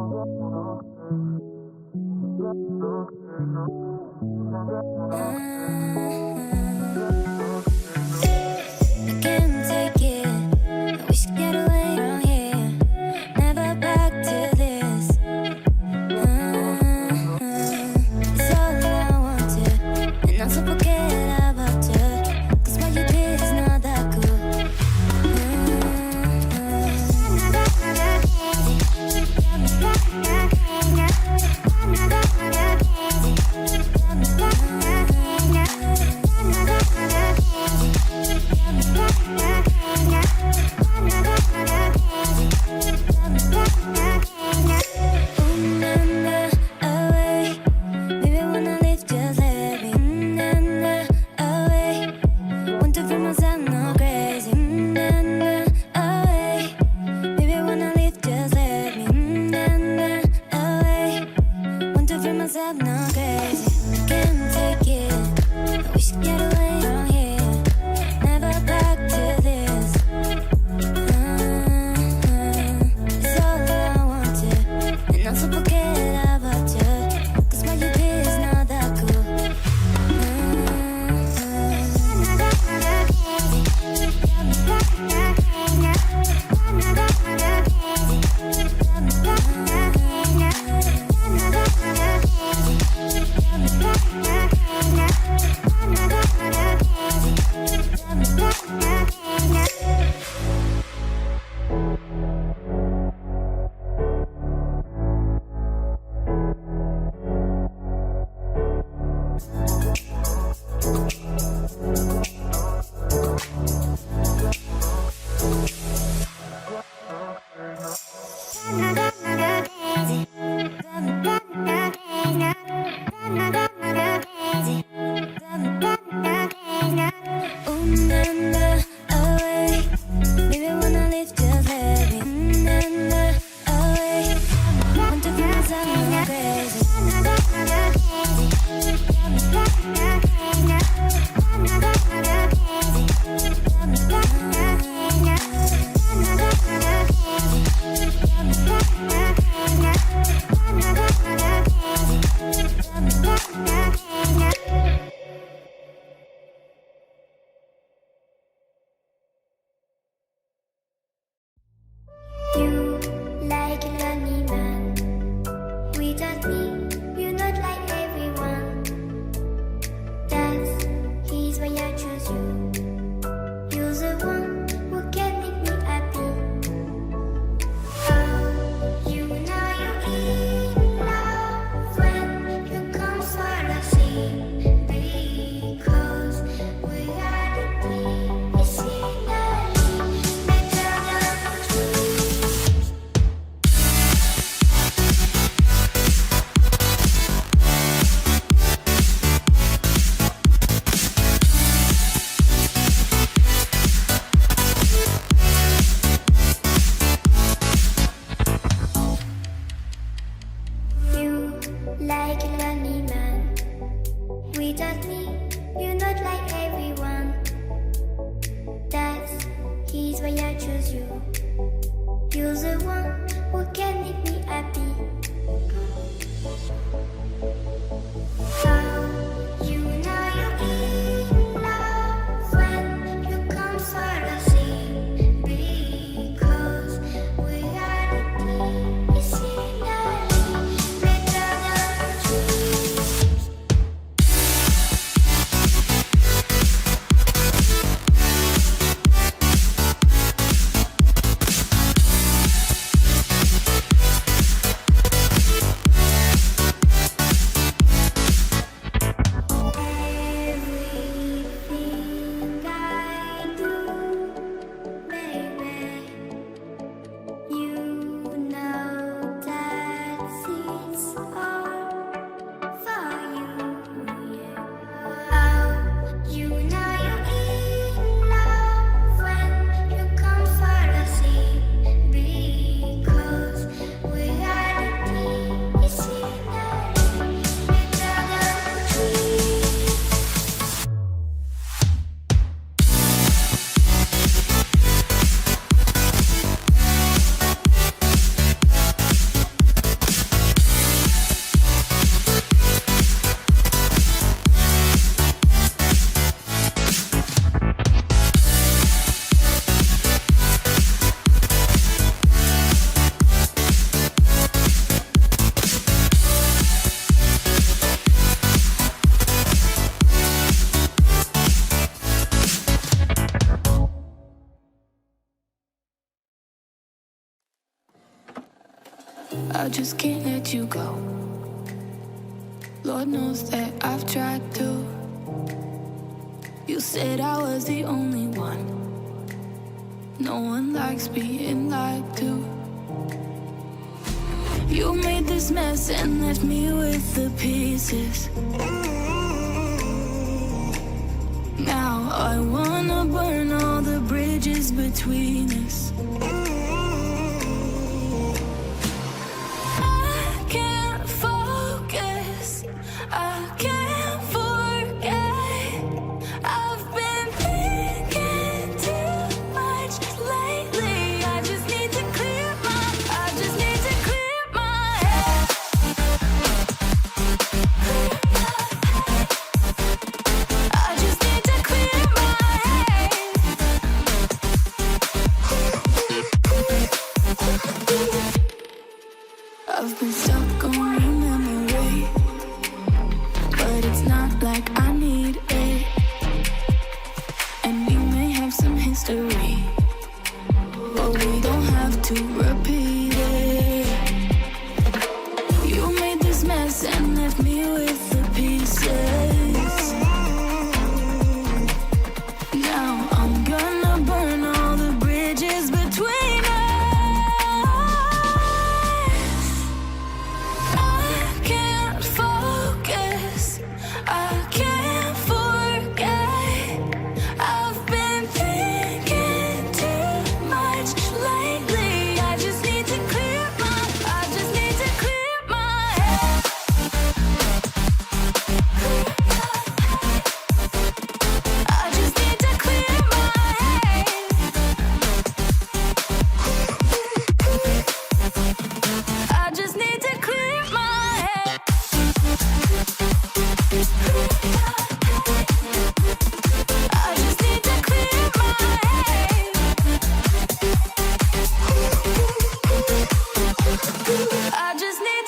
Better than I just can't let you go. Lord knows that I've tried to. You said I was the only one. No one likes being lied to. You made this mess and left me with the pieces. Now I wanna burn all the bridges between us. I can't focus, I can't forget. I've been thinking too much lately. I just need to clear my head. I just need to clear my head. I've been stuck on your memory, but it's not like I need it. And we may have some history, but we don't have to repeat it. You made this mess and left me with the pieces. Now I'm gonna burn all the bridges between us. I can't focus, I can't forget. I've been thinking too much lately. I just need to clear my head. I just need to clear my head. I just need to clear my head. I just need to clear my head. I just need